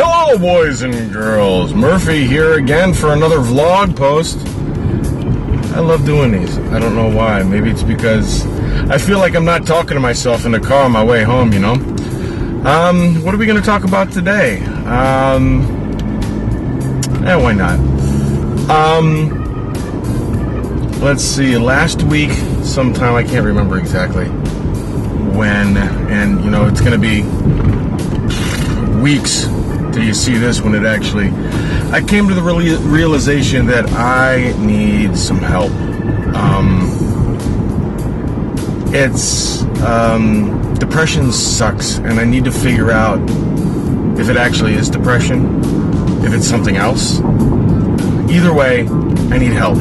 Hello, boys and girls. Murphy here again for another vlog post. I love doing these. I don't know why. Maybe it's because I feel like I'm not talking to myself in the car on my way home, you know? What are we going to talk about today? Why not? Let's see. Last week, sometime, I can't remember exactly when, and, you know, it's going to be weeks till you see this when it actually... I came to the realization that I need some help. Depression sucks, and I need to figure out if it actually is depression, if it's something else. Either way, I need help.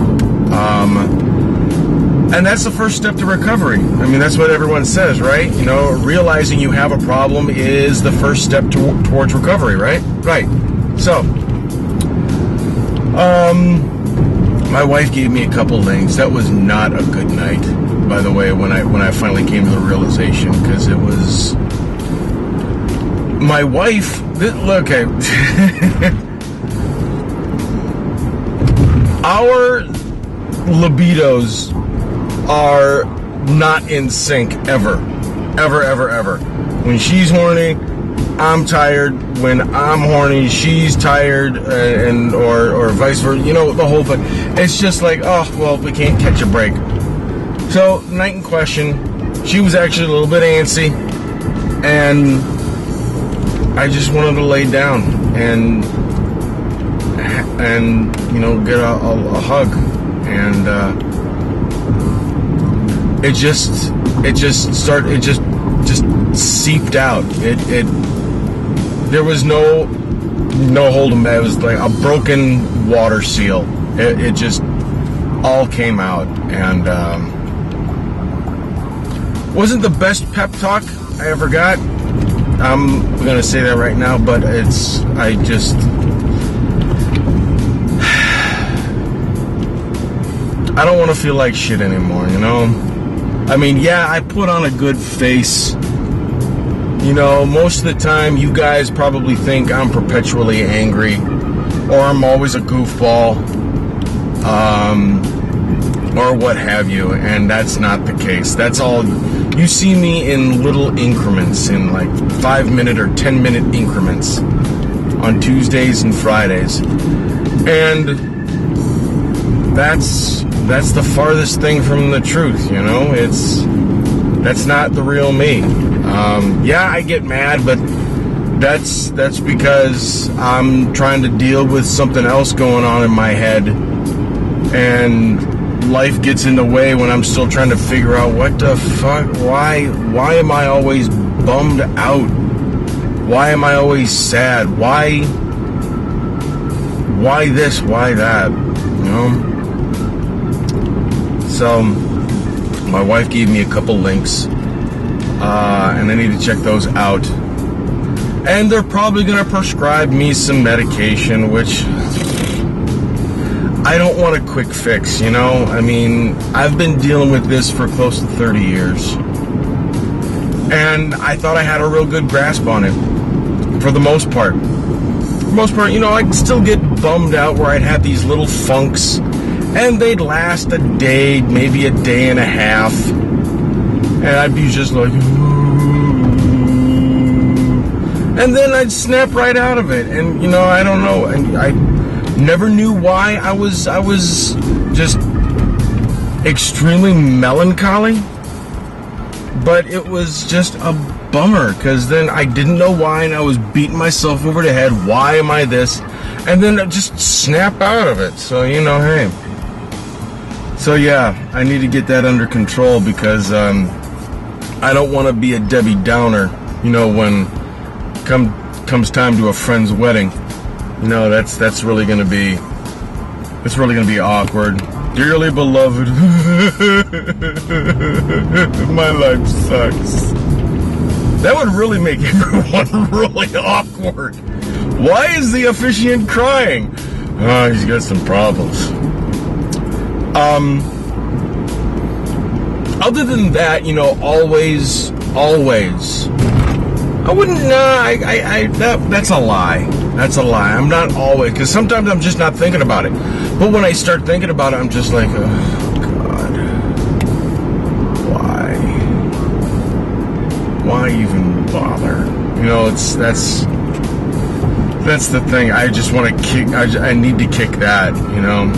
And that's the first step to recovery. I mean, that's what everyone says, right? You know, realizing you have a problem is the first step towards recovery, right? Right. So, my wife gave me a couple links. That was not a good night, by the way, when I finally came to the realization, because it was my wife. Okay, our libidos are not in sync ever. When she's horny, I'm tired. When I'm horny, she's tired, or vice versa. You know, the whole thing. It's just like, oh, well, we can't catch a break. So, night in question, she was actually a little bit antsy, and I just wanted to lay down and you know, get a hug, and it just seeped out. There was no holding back. It was like a broken water seal. It just all came out, and wasn't the best pep talk I ever got. I'm gonna say that right now, but I don't want to feel like shit anymore, you know? I mean, yeah, I put on a good face. You know, most of the time, you guys probably think I'm perpetually angry, or I'm always a goofball, or what have you, and that's not the case. That's all. You see me in little increments, in like 5-minute or 10-minute increments on Tuesdays and Fridays, and that's the farthest thing from the truth, you know? That's not the real me. Yeah, I get mad, but that's because I'm trying to deal with something else going on in my head, and life gets in the way when I'm still trying to figure out what the fuck, why am I always bummed out? Why am I always sad? Why this, why that, you know? So, my wife gave me a couple links, and I need to check those out. And they're probably going to prescribe me some medication, which I don't want a quick fix, you know? I mean, I've been dealing with this for close to 30 years. And I thought I had a real good grasp on it, for the most part. For the most part, you know, I'd still get bummed out where I'd have these little funks, and they'd last a day, maybe a day and a half. And I'd be just like, and then I'd snap right out of it. And, you know, I don't know. And I never knew why I was just extremely melancholy. But it was just a bummer, because then I didn't know why, and I was beating myself over the head. Why am I this? And then I just snap out of it. So, you know, hey. So yeah, I need to get that under control, because I don't want to be a Debbie Downer, you know, when comes time to a friend's wedding. You know, that's really gonna be awkward. Dearly beloved, my life sucks. That would really make everyone really awkward. Why is the officiant crying? Oh, he's got some problems. Other than that, you know, always, I wouldn't, that's a lie. That's a lie. I'm not always, because sometimes I'm just not thinking about it. But when I start thinking about it, I'm just like, oh, God. Why even bother? You know, that's the thing. I just want to kick, I need to kick that, you know.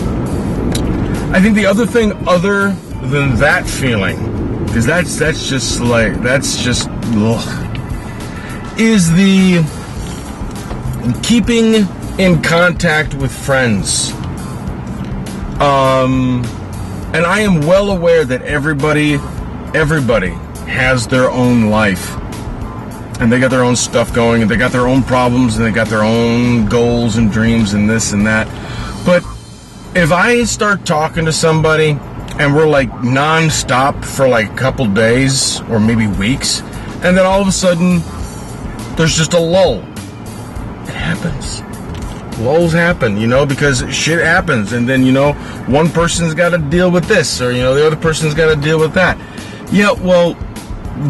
I think the other thing other than that feeling, because that's just ugh, is the keeping in contact with friends. And I am well aware that everybody has their own life. And they got their own stuff going, and they got their own problems, and they got their own goals and dreams and this and that. But if I start talking to somebody and we're like non-stop for like a couple days or maybe weeks, and then all of a sudden there's just a lull. It happens. Lulls happen, you know, because shit happens, and then, you know, one person's got to deal with this, or, you know, the other person's got to deal with that. Yeah, well,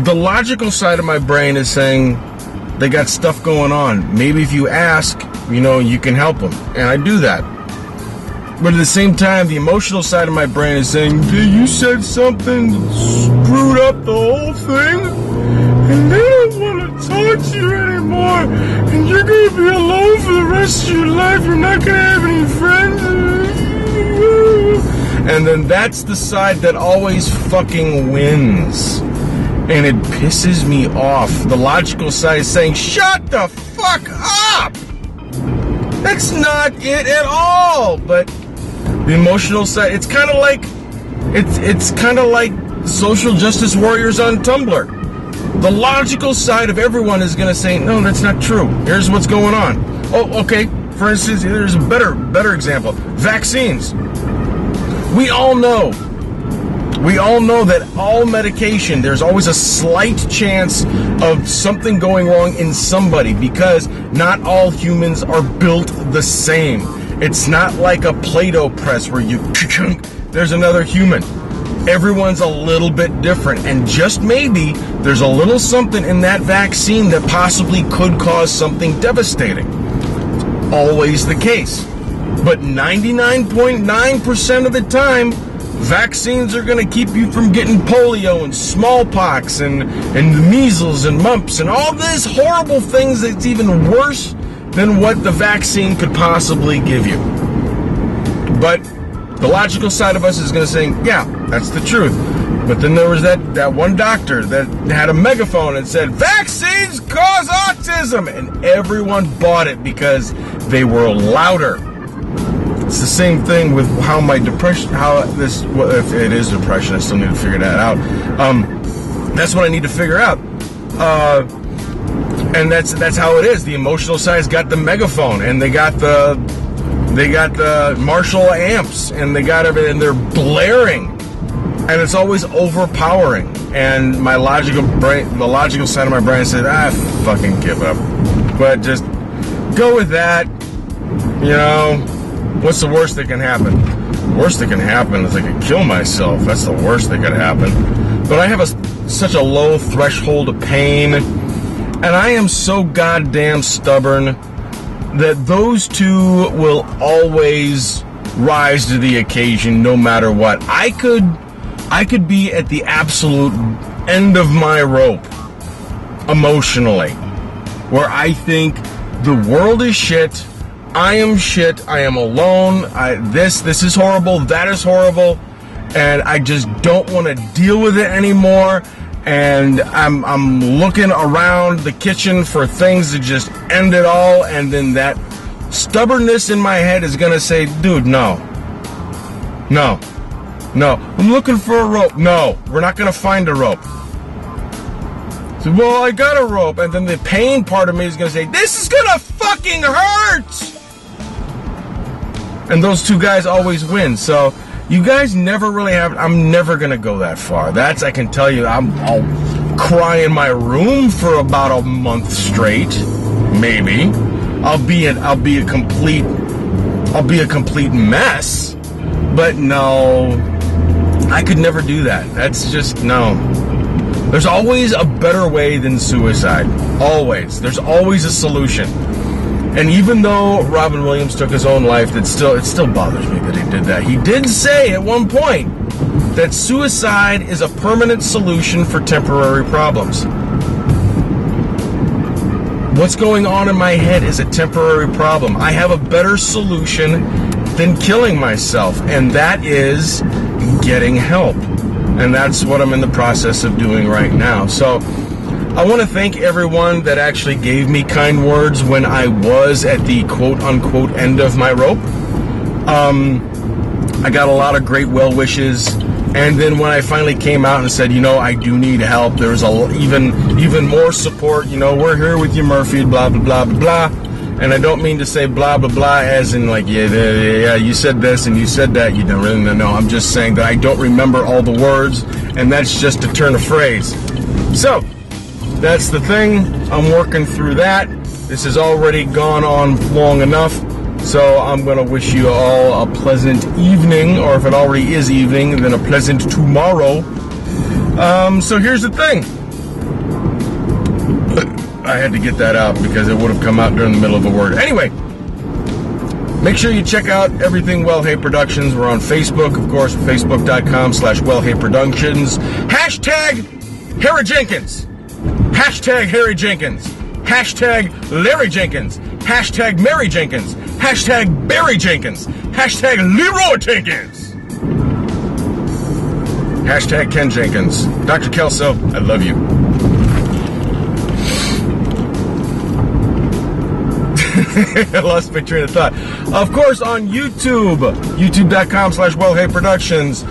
the logical side of my brain is saying they got stuff going on. Maybe if you ask, you know, you can help them, and I do that. But at the same time, the emotional side of my brain is saying, you said something that screwed up the whole thing, and they don't want to talk to you anymore, and you're going to be alone for the rest of your life. You're not going to have any friends. And then that's the side that always fucking wins. And it pisses me off. The logical side is saying, shut the fuck up! That's not it at all. But the emotional side, it's kind of like social justice warriors on Tumblr. The logical side of everyone is going to say, no, that's not true. Here's what's going on. Oh, okay. For instance, there's a better example. Vaccines. We all know that all medication, there's always a slight chance of something going wrong in somebody, because not all humans are built the same. It's not like a Play-Doh press where you there's another human. Everyone's a little bit different, and just maybe there's a little something in that vaccine that possibly could cause something devastating. It's always the case. But 99.9% of the time, vaccines are going to keep you from getting polio and smallpox and measles and mumps and all these horrible things that's even worse than what the vaccine could possibly give you. But the logical side of us is going to say, yeah, that's the truth. But then there was that one doctor that had a megaphone and said, vaccines cause autism! And everyone bought it because they were louder. It's the same thing with how my depression, if it is depression, I still need to figure that out. That's what I need to figure out. And that's how it is. The emotional side's got the megaphone, and they got the Marshall amps, and they got everything, and they're blaring, and it's always overpowering. And the logical side of my brain said, fucking give up. But just go with that, you know. What's the worst that can happen? The worst that can happen is I could kill myself. That's the worst that could happen. But I have such a low threshold of pain, and I am so goddamn stubborn that those two will always rise to the occasion no matter what. I could be at the absolute end of my rope emotionally, where I think the world is shit, I am shit, I am alone, this is horrible, that is horrible, and I just don't want to deal with it anymore, and I'm looking around the kitchen for things to just end it all, and then that stubbornness in my head is going to say, dude, no, I'm looking for a rope. No, we're not going to find a rope. So, well, I got a rope, and then the pain part of me is going to say, this is going to fucking hurt! And those two guys always win. So you guys never really have. I'm never gonna go that far. That's, I can tell you. I'll cry in my room for about a month straight. Maybe I'll be a complete mess. But no, I could never do that. That's just no. There's always a better way than suicide. Always. There's always a solution. And even though Robin Williams took his own life, it still bothers me that he did that. He did say at one point that suicide is a permanent solution for temporary problems. What's going on in my head is a temporary problem. I have a better solution than killing myself, and that is getting help. And that's what I'm in the process of doing right now. So I want to thank everyone that actually gave me kind words when I was at the quote-unquote end of my rope. I got a lot of great well wishes. And then when I finally came out and said, I do need help, there was even more support. We're here with you, Murphy, blah, blah, blah, blah, blah. And I don't mean to say blah, blah, blah as in like, yeah, you said this and you said that. You don't really know. I'm just saying that I don't remember all the words, and that's just a turn of phrase. So that's the thing. I'm working through that. This has already gone on long enough. So I'm going to wish you all a pleasant evening, or if it already is evening, then a pleasant tomorrow. So here's the thing. I had to get that out because it would have come out during the middle of a word. Anyway, make sure you check out everything Well Hey Productions. We're on Facebook, of course, facebook.com/WellHeyProductions. Hashtag Harry Jenkins. Hashtag Harry Jenkins. Hashtag Larry Jenkins. Hashtag Mary Jenkins. Hashtag Barry Jenkins. Hashtag Leroy Jenkins. Hashtag Ken Jenkins. Dr. Kelso, I love you. I lost my train of thought. Of course, on YouTube, youtube.com/WellHeyProductions.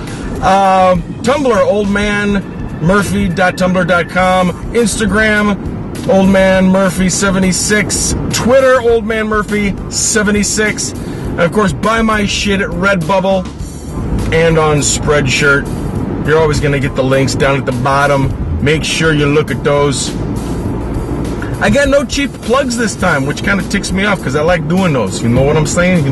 Tumblr, oldmanmurphy.tumblr.com. Instagram, oldmanmurphy76. Twitter, oldmanmurphy76. And of course, buy my shit at Redbubble and on Spreadshirt. You're always going to get the links down at the bottom. Make sure you look at those. I got no cheap plugs this time, which kind of ticks me off because I like doing those. You know what I'm saying?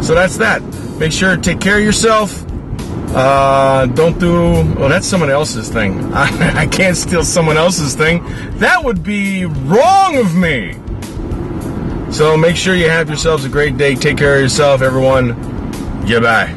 So that's that. Make sure to take care of yourself. Don't do... Well, that's someone else's thing. I can't steal someone else's thing. That would be wrong of me. So make sure you have yourselves a great day. Take care of yourself, everyone. Goodbye.